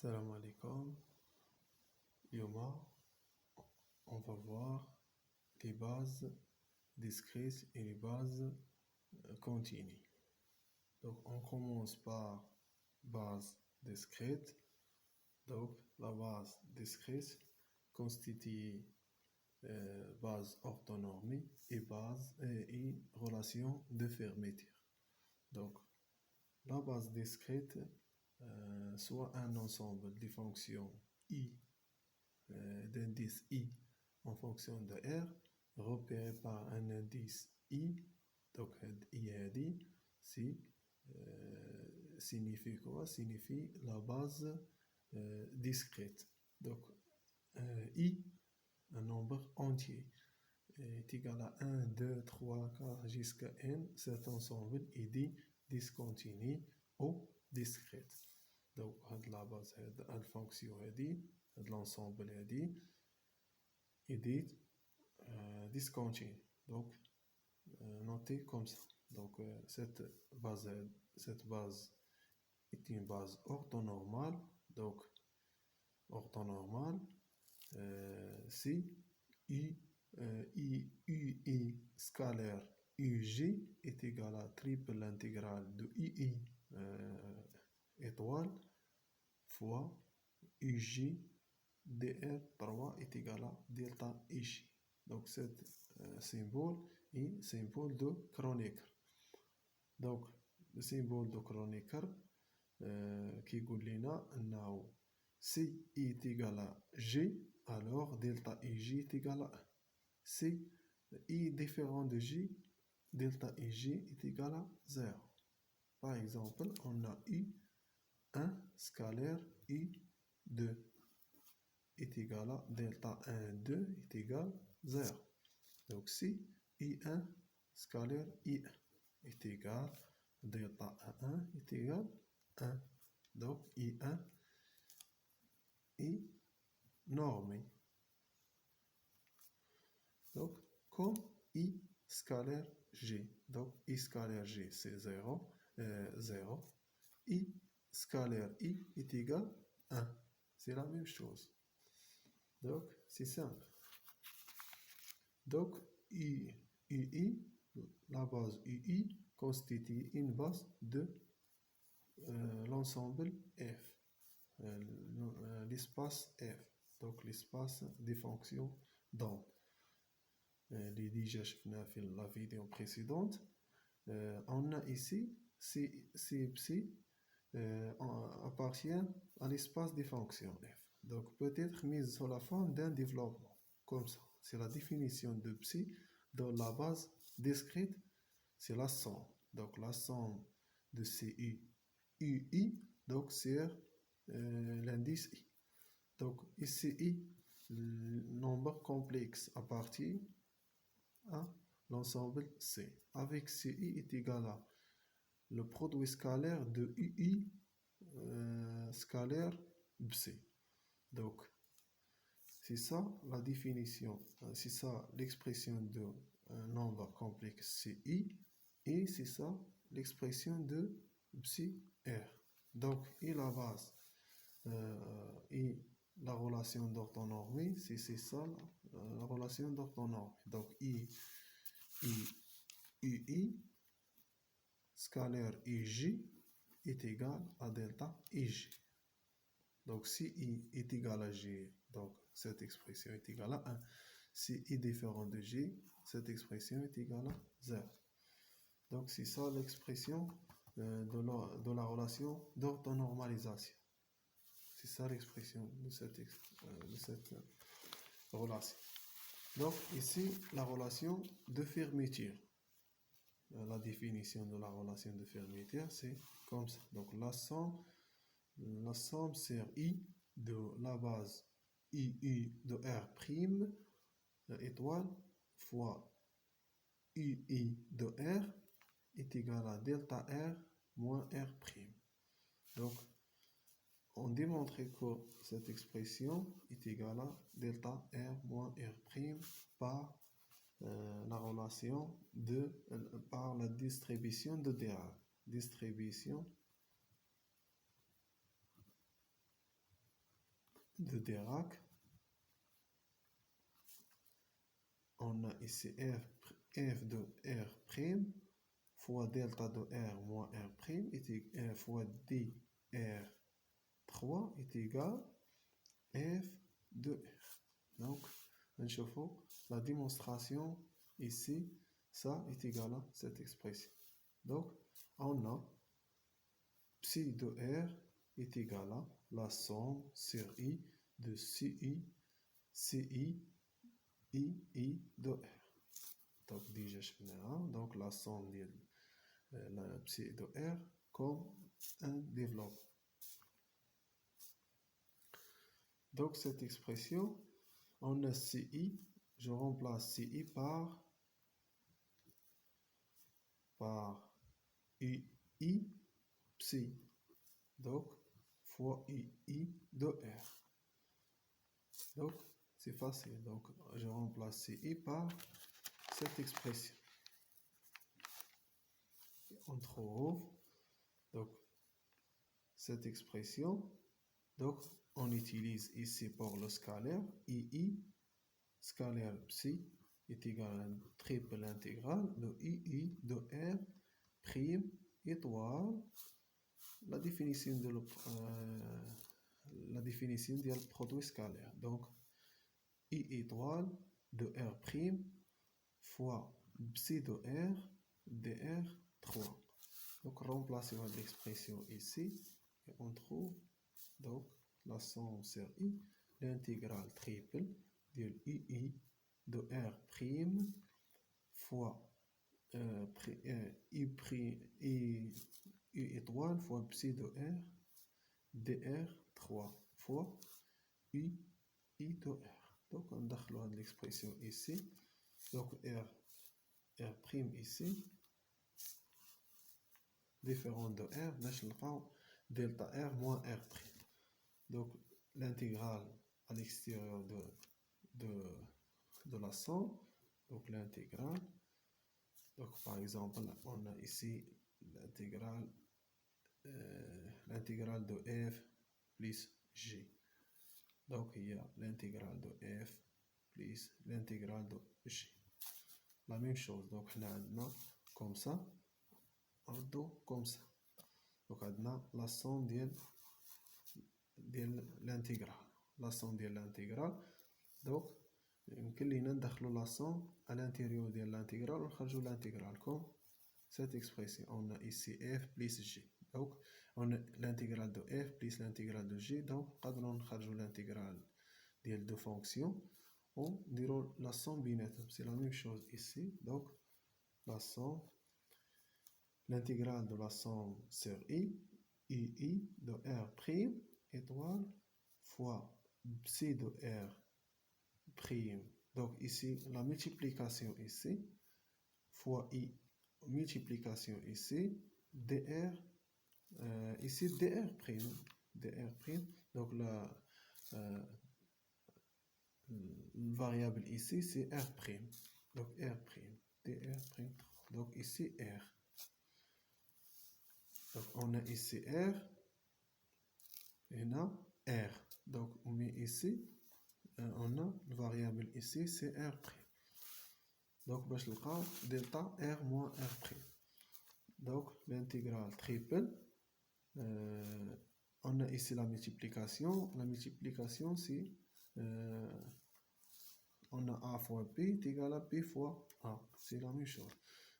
Salam alaikum. Yoma, on va voir les bases discrètes et les bases continues. Donc, on commence par base discrète. Donc, la base discrète constitue base orthonormée et base et relation de fermeture. Donc, la base discrète soit un ensemble de fonctions i d'indice i en fonction de r repéré par un indice i. Donc i هذه signifie quoi? Signifie la base discrète. Donc i, un nombre entier, est égal à 1, 2, 3, 4 jusqu'à n. Cet ensemble est dit discontinu ou discrète. Donc la base la fonction هذه l'ensemble est dit discontinu. Donc noté comme ça. Donc cette base est une base orthonormale. Donc orthonormale si ui scalaire uj est égal à triple intégrale de ui étoile fois uj dr 3 est égal à delta ij. Donc cet symbole est symbole de Kronecker. Donc le symbole de Kronecker qui dit que si i est égal à g, alors delta ij est égal à 1. Si i est différent de j, delta ij est égal à 0. Par exemple, on a u1 scalaire u2 est égal à delta 1, 2 est égal à 0. Donc si i1 scalaire i1 est égal à delta 1 est égal à 1. Donc i1 est normé. Donc comme i scalaire g. Donc i scalaire g c'est 0. 0. I scalaire i est égal à 1. C'est la même chose. Donc c'est simple. Donc ui, la base ui constitue une base de l'ensemble f, l'espace f. Donc l'espace des fonctions d'onde. Les déjà dans la vidéo précédente, on a ici C psi appartient à l'espace des fonctions f. Donc peut être mise sur la forme d'un développement. Comme ça, c'est la définition de psi dans la base discrète, c'est la somme. Donc la somme de CU UI, donc c'est l'indice I. Donc ici le nombre complexe appartient à l'ensemble C. Avec CI est égal à le produit scalaire de UI scalaire psi. Donc c'est ça la définition, c'est ça l'expression de nombre complexe CI et c'est ça l'expression de psi R. Donc et la base et la relation d'orthonormée, c'est ça la relation d'orthonormée. Donc UI scalaire IJ est égal à delta IJ. Donc si I est égal à J, donc cette expression est égale à 1. Si I est différent de J, cette expression est égale à 0. Donc c'est ça l'expression de la relation d'orthonormalisation. C'est ça l'expression de cette relation. Donc ici, la relation de fermeture. La définition de la relation de fermeture, c'est comme ça. Donc la somme c'est I de la base II de R' étoile fois UI de R est égal à delta R moins R'. Donc on démontre que cette expression est égale à delta R moins R' par la relation par la distribution de dérivées. Distribution de Dirac. On a ici f de R' fois delta de R moins R' fois dr3 est égal f de R. Donc, la démonstration ici, ça est égal à cette expression. Donc, on a psi de R est égal à la somme sur I de CI I de R. Donc, déjà, donc la somme de la psi de R comme un développement. Donc, cette expression, on a CI, je remplace CI par II psi. Donc, fois I de R. Donc, c'est facile. Donc, je remplace CI par cette expression. On trouve donc cette expression. Donc, on utilise ici pour le scalaire II scalaire psi est égal à une triple intégrale de II de R prime étoile la définition du produit scalaire. Donc, I étoile de R prime fois psi de R dr3. Donc, remplaçons l'expression ici et on trouve donc la somme sur I, l'intégrale triple de I de R prime fois I étoile fois psi de R dr3 fois I de R. Donc, on a l'expression ici. Donc, R prime ici, différent de R, delta R moins R prime. Donc, l'intégrale à l'extérieur de la somme, donc l'intégrale. Donc, par exemple, on a ici l'intégrale de F plus G. Donc, il y a l'intégrale de F plus l'intégrale de G. La même chose. Donc, on a comme ça, comme ça. Donc, on a la somme de l'intégrale. La somme de l'intégrale. Donc, يمكن لينا ندخلوا la somme à l'intérieur de l'intégrale ونخرجوا l'intégrale comme cette expression. On a ici f plus g. Donc, on a l'intégrale de f plus l'intégrale de g. Donc, نقدروا نخرجوا l'intégrale ديال deux fonctions. On dira la somme بيناتهم. C'est la même chose ici. Donc, la somme, l'intégrale de la somme sur I de R prime étoile fois psi de R prime. Donc ici, la multiplication ici, fois I, multiplication ici, dr, ici dr prime, donc la variable ici c'est R prime, donc R prime, dr prime, donc ici R. Donc on a ici R, et là R, donc on met ici, on a la variable ici c'est R prime. Donc, باش نلقاو delta R moins R prime. Donc, l'intégrale triple. On a ici la multiplication. La multiplication, c'est on a A fois P est égal à P fois A. C'est la même chose.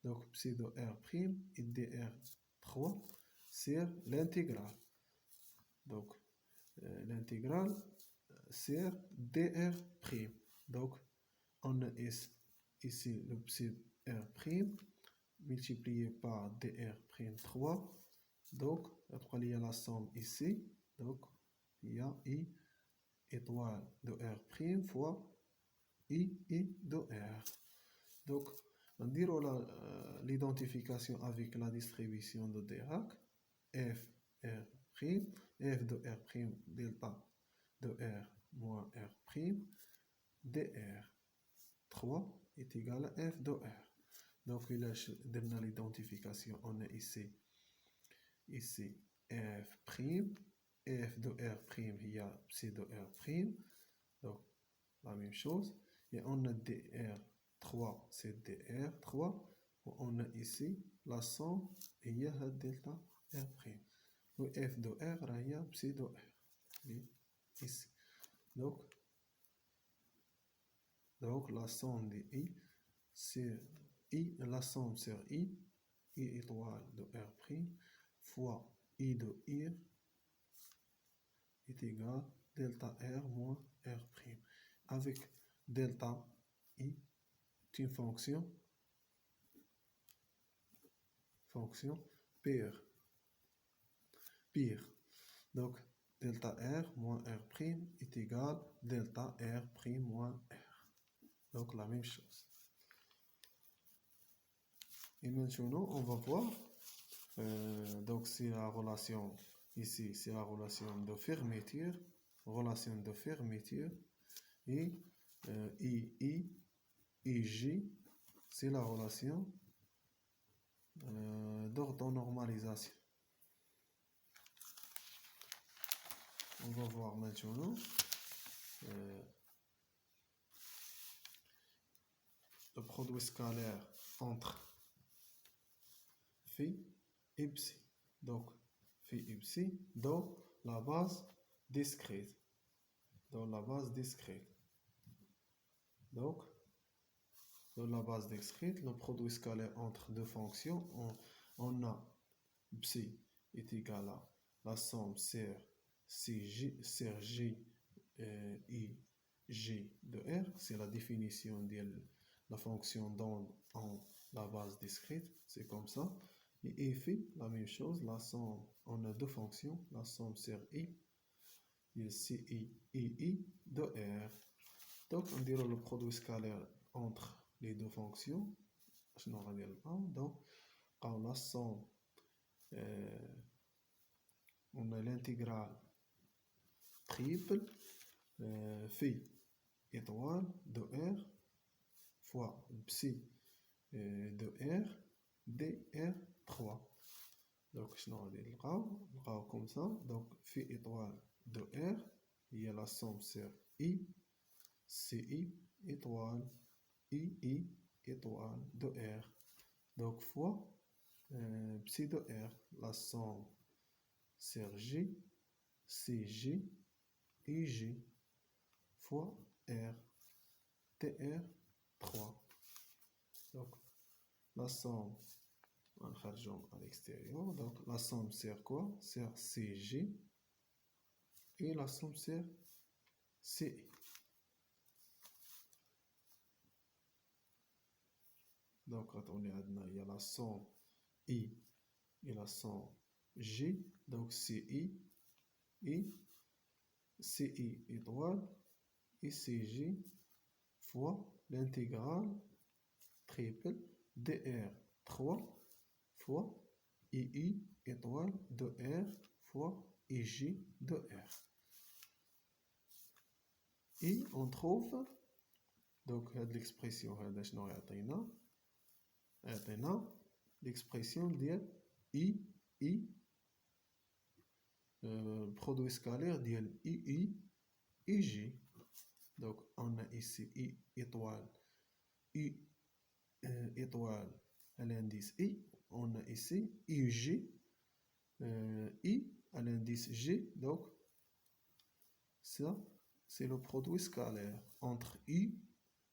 Donc, psi de R prime et dr3, c'est l'intégrale. Donc, l'intégrale, c'est dr prime. Donc, on a ici le psi R prime multiplié par dr prime 3. Donc, après il y a la somme ici. Donc, il y a I étoile de R prime fois I de R. Donc, on dira l'identification avec la distribution de Dirac. F R prime, F de R prime delta de R moins R prime dr 3 est égal à F de R. Donc, il a donné l'identification. On a ici F prime F de R prime, il y a psi de R prime. Donc, la même chose. Et on a DR3, c'est DR3. On a ici la somme, et il y a le delta R prime. Le F de R, il y a psi de R. Ici. Donc, la somme de I, c'est I, la somme sur I étoile de R prime, fois I de I est égal à delta R moins R prime. Avec delta I, c'est une fonction pire. Donc, delta R moins R prime est égal à delta R prime moins R. Donc, la même chose. Et maintenant, on va voir. Donc, c'est la relation ici, c'est la relation de fermeture. Et IJ, c'est la relation d'orthonormalisation. On va voir maintenant le produit scalaire entre phi et psi. Donc, phi et psi dans la base discrète. Donc, dans la base discrète, le produit scalaire entre deux fonctions, on a psi est égal à la somme sur J I J de R. C'est la définition de la fonction d'onde en la base discrète. C'est comme ça. Et phi, la même chose. La somme, on a deux fonctions. La somme sur I, CI, II de R. Donc, on dirait le produit scalaire entre les deux fonctions. Donc, quand la somme, on a l'intégrale triple phi étoile de R fois psi de R dr3. Donc, je vais comme ça. Donc, phi étoile de R, il y a la somme sur I, CI étoile, II étoile de R. Donc, fois psi de R, la somme sur J, CJ, IJ, fois R, TR3. Donc, la somme, on chargeant à l'extérieur. Donc, la somme c'est quoi? C'est CJ et la somme c'est CI. Donc, quand on est là, il y a la somme I et la somme J. Donc, CI et CI étoile et CJ fois l'intégrale triple DR3 fois II étoile de R fois IJ de R. Et on trouve donc l'expression l'expression de II produit scalaire de II IJ. Donc on a ici I étoile étoile à l'indice I. On a ici IJ I à l'indice J. Donc ça c'est le produit scalaire entre I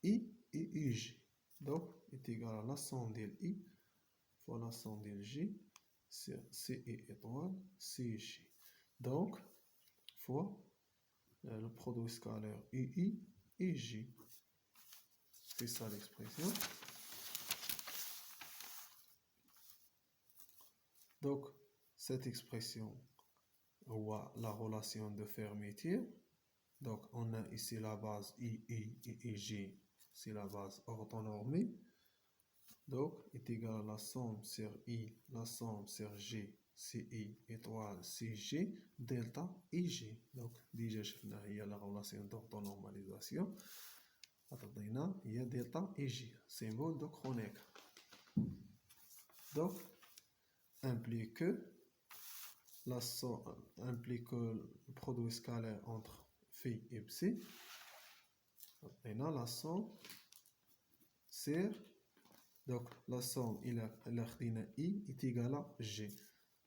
et IJ. Donc est égal à la somme de I fois la somme de J c'est CI étoile CJ. Donc fois le produit scalaire UI et J. C'est ça l'expression. Donc, cette expression voit la relation de fermeture. Donc, on a ici la base II et IJ, c'est la base orthonormée. Donc, est égal à la somme sur I, la somme sur J, CI étoile CJ, delta IJ. Donc, déjà, il y a la relation d'orthonormalisation. Il y a delta IJ, symbole de Kronecker. Donc, implique que la somme implique le produit scalaire entre phi et psi. Et là, la somme sur, donc la somme il a I est égale à G.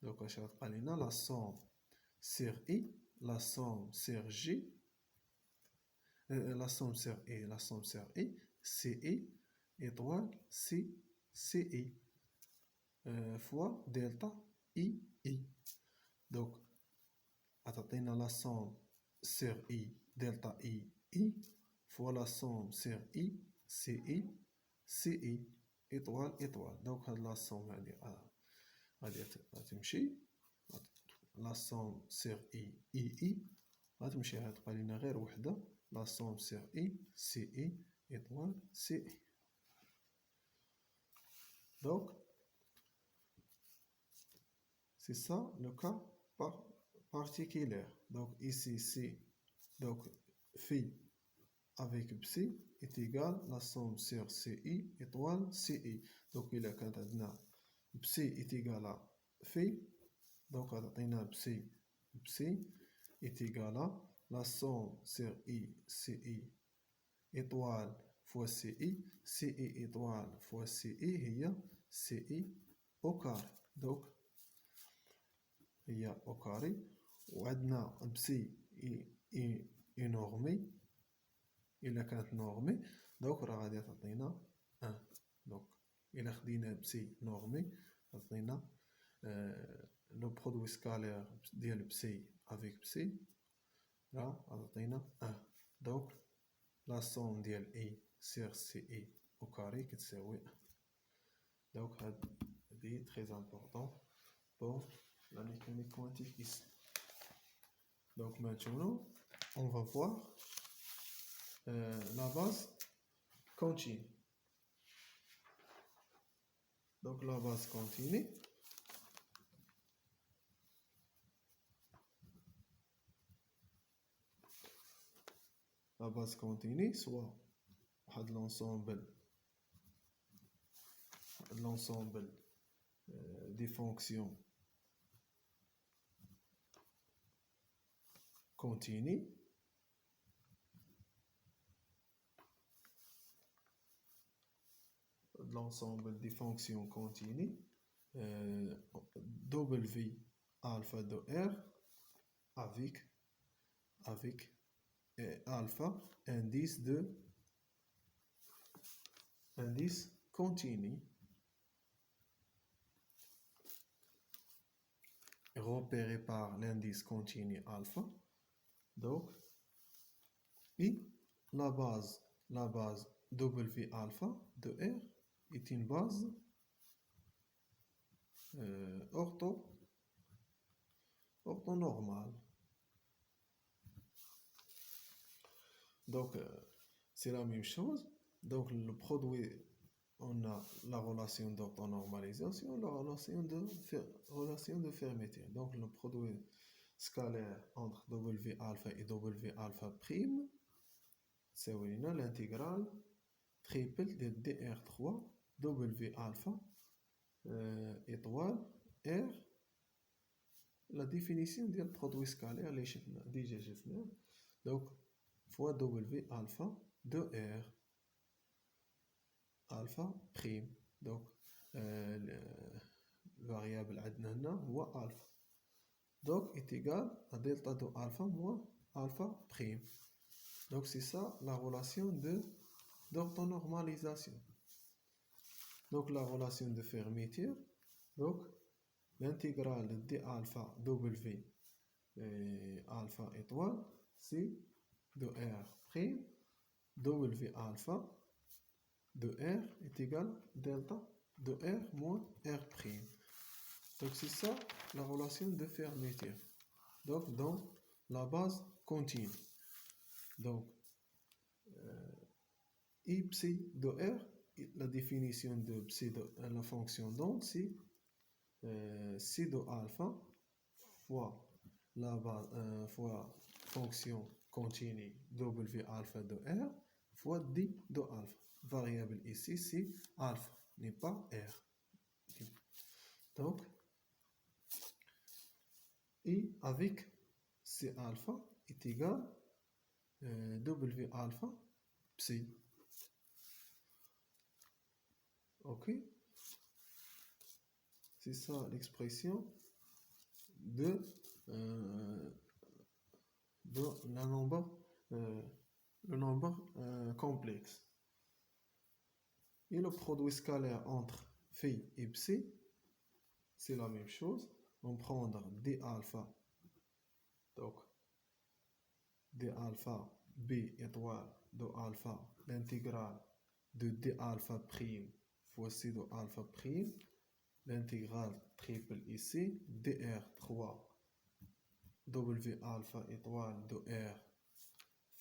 Donc la somme sur I, la somme sur G, la somme sur I et la somme sur I, CI étoile CI fois delta I. Donc, on a la somme sur I delta I fois la somme sur I CI étoile. Donc, la somme la somme sur I غتمشي غتبقى لينا غير وحدة la somme sur I CI étoile CI. Donc, c'est ça le cas particulier. Donc, ici, c'est donc phi avec psi est égal à la somme sur CI étoile CI. Donc, il a quand on a psi est égal à phi. Donc, on a psi est égal à la somme sur I CI étoile fois CI étoile fois CI هي CI au carré. Donc, هي au carré وعندنا بسي اي نورمي الا كانت نورمي دوك راه غادي تعطينا 1. دونك الا خدينا بسي نورمي تعطينا لو برودوي سكالير ديال بسي افيك بسي راه غتعطينا 1. دونك لا سوم ديال اي سير سي اي au carré كتساوي 1. دونك هادي très important pour la mécanique quantique ici. Donc maintenant, on va voir la base continue. Donc la base continue, soit l'ensemble des fonctions continues W alpha de R avec alpha indice continu repéré par l'indice continu alpha. Donc, et la base W alpha de R est une base orthonormale. Donc, c'est la même chose. Donc, le produit, on a la relation d'orthonormalisation, la relation de fermeté. Donc, le produit scalaire entre W alpha et W alpha prime, c'est l'intégrale triple de DR3 W alpha étoile R. La définition du produit scalaire, déjà شفنا. Donc, fois W alpha de R alpha prime. Donc, le variable عندنا هنا هو alpha. Donc, est égal à delta de alpha moins alpha prime. Donc, c'est ça la relation d'orthonormalisation. Donc, la relation de fermeture. Donc, l'intégrale de d alpha W alpha étoile, c'est de R prime W alpha de R est égal à delta de R moins R prime. Donc c'est ça la relation de fermeture. Donc dans la base continue. Donc I psi de R, la définition de psi de la fonction d'onde, c'est C de alpha fois la base fois fonction continue W alpha de R fois D de alpha. Variable ici c'est alpha, n'est pas R. Donc et avec C alpha est égal W alpha psi. Ok, c'est ça l'expression de la le nombre complexe. Et le produit scalaire entre phi et psi, c'est la même chose. On prend d alpha, donc d alpha b étoile de alpha, l'intégrale de d alpha prime fois c de alpha prime, l'intégrale triple ici, dr3 w alpha étoile de r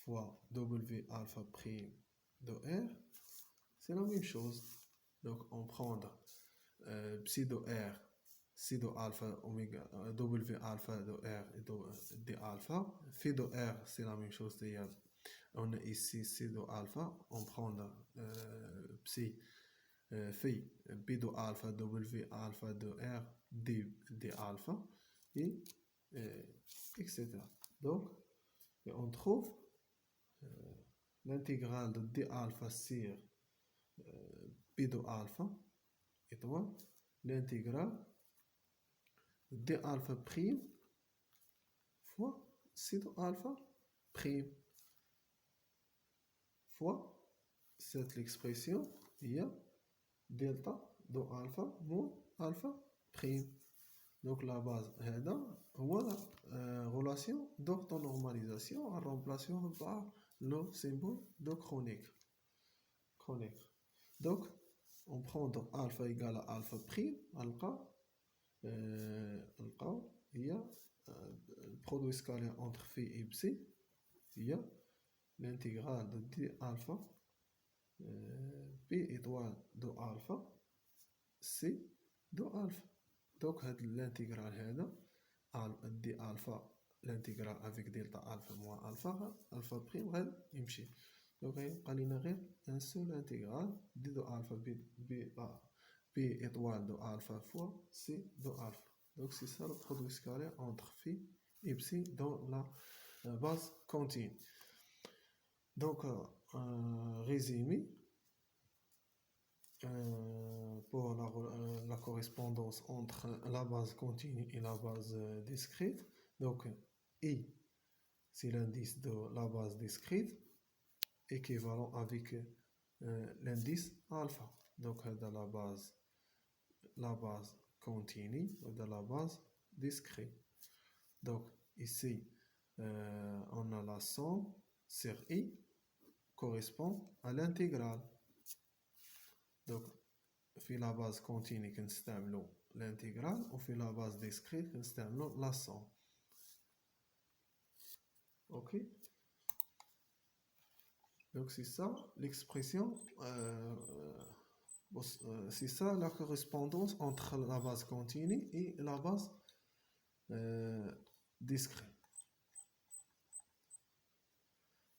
fois w alpha prime de r, c'est la même chose. Donc on prend psi de r, c de alpha oméga, w alpha de r et de d alpha. Phi de r, c'est la même chose. On a ici c de alpha, on prend psi phi b de alpha w alpha de r d alpha et etc. Donc on trouve l'intégrale de d alpha sur b de alpha étoile l'intégrale de d alpha prime fois c de alpha prime fois cette expression, il y a delta de alpha moins alpha prime. Donc la base voilà la relation d'orthonormalisation en remplaçant par le symbole de chronique. Donc on prend alpha égale à alpha prime, il y a le produit scalaire entre phi et psi, il y a l'intégrale de d alpha p étoile de alpha c de alpha. Donc l'intégrale d alpha, l'intégrale avec delta alpha moins alpha prime غادي يمشي. Donc يبقى لنا غير un seul intégral d de alpha p étoile de alpha fois c de alpha. Donc c'est ça le produit scalaire entre phi et psi dans la base continue. Donc résumé pour la correspondance entre la base continue et la base discrète. Donc I, c'est l'indice de la base discrète équivalent avec l'indice alpha. Donc dans la base continue de la base discrète. Donc ici on a la somme sur I correspond à l'intégrale. Donc في la base continue كنستعملوا l'intégrale وفي la base discrète كنستعملوا la somme. Ok, donc c'est ça l'expression, c'est ça la correspondance entre la base continue et la base discrète.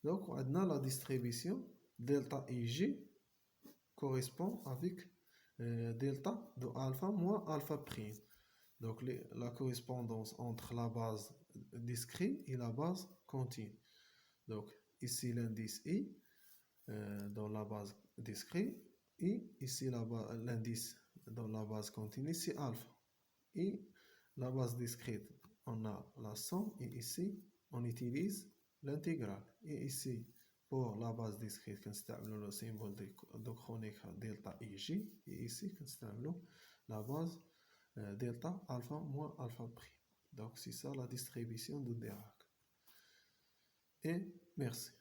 Donc on a la distribution delta ij correspond avec delta de alpha moins alpha prime. Donc la correspondance entre la base discrète et la base continue. Donc ici l'indice I dans la base discrète et ici l'indice dans la base continue c'est alpha. Et la base discrète on a la somme et ici on utilise l'intégrale. Et ici pour la base discrète كنستعملوا le symbole de chronique delta ij et ici كنستعملوا la base delta alpha moins alpha prime. Donc c'est ça la distribution de Dirac. Et merci.